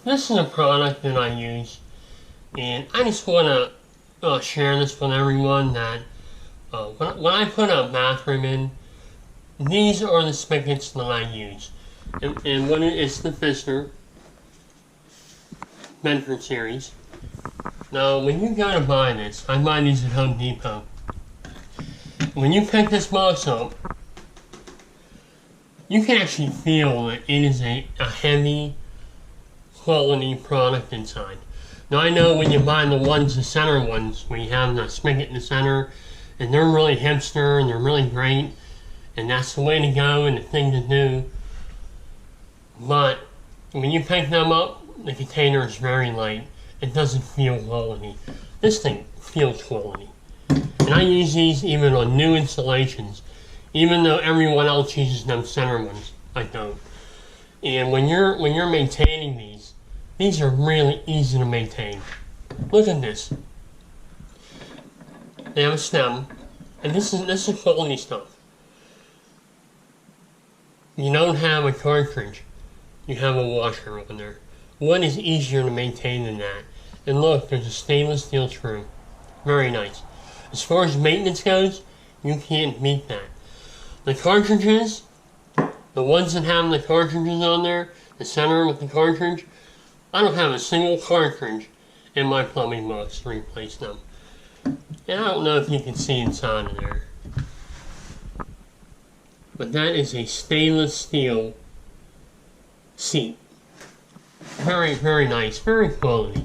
This is a product that I use, and I just want to share this with everyone that when I put a bathroom in, these are the spigots that I use. And when it's the Pfister Bedford series. Now, when you go to buy this, I buy these at Home Depot. When you pick this box up, you can actually feel that it is a heavy quality product inside. Now I know when you buy the center ones, where you have the spigot in the center, and they're really hipster and they're really great, and that's the way to go and the thing to do. But when you pick them up, the container is very light. It doesn't feel quality. This thing feels quality. And I use these even on new installations, even though everyone else uses them center ones. I don't. And when you're maintaining these are really easy to maintain. Look at this. They have a stem, and this is quality stuff. You don't have a cartridge. You have a washer on there. What is easier to maintain than that? And look, there's a stainless steel screw. Very nice. As far as maintenance goes, you can't beat that. The cartridges, the ones that have the cartridges on there, the center with the cartridge, I don't have a single cartridge in my plumbing box to replace them. And I don't know if you can see inside of there. But that is a stainless steel seat. Very, very nice, very quality.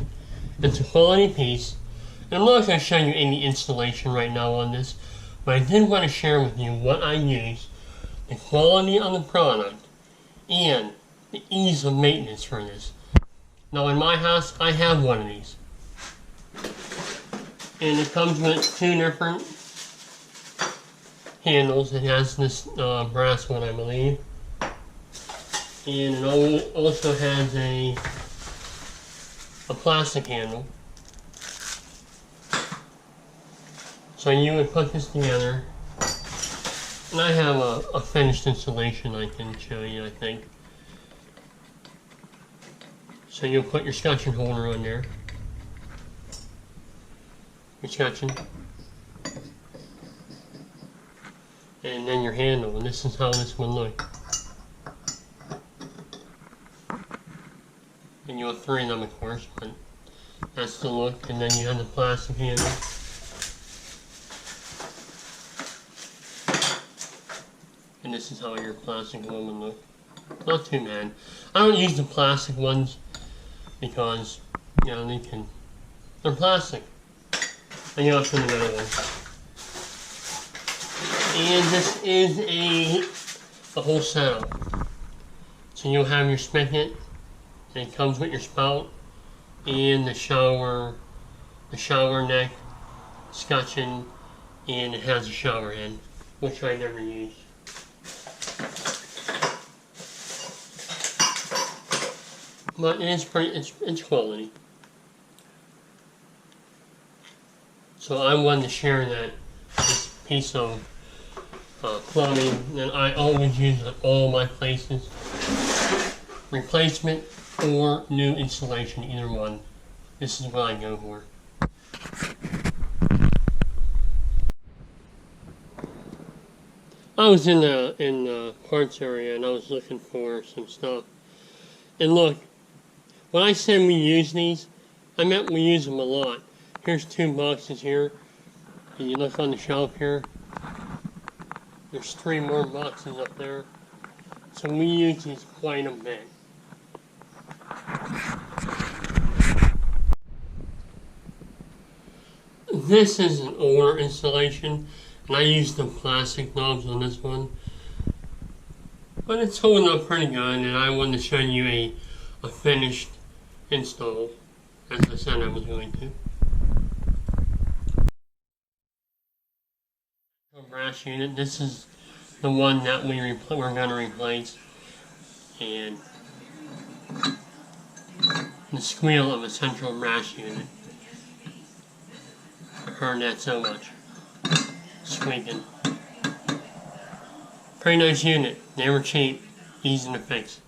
It's a quality piece. And I'm not going to show you any installation right now on this, but I did want to share with you what I use, the quality of the product, and the ease of maintenance for this. Now in my house, I have one of these. And it comes with two different handles. It has this brass one, I believe. And it also has a plastic handle. So you would put this together, and I have a finished installation I can show you, I think. So you'll put your scutcheon holder on there, your scutcheon, and then your handle, and this is how this would look. And you have three of them, of course, but that's the look, and then you have the plastic handle. And this is how your plastic one would look. Not too bad. I don't use the plastic ones because, you know, they're plastic. And you have to put the metal one. And this is a whole setup. So you'll have your spigot, and it comes with your spout, and the shower neck, scutcheon, and it has a shower head, which I never use. But it's quality. So I wanted to share this piece of plumbing that I always use at all my places. Replacement or new installation, either one. This is what I go for. I was in the parts area and I was looking for some stuff. And look, when I said we use these, I meant we use them a lot. Here's two boxes here. And you look on the shelf here, there's three more boxes up there. So we use these quite a bit. This is an older installation, and I used the plastic knobs on this one. But it's holding up pretty good, and I wanted to show you a finished install, as I said I was going to. Brass unit. This is the one that we're going to replace, and the squeal of a central brass unit. I heard that so much. Squeaking. Pretty nice unit. They were cheap, easy to fix.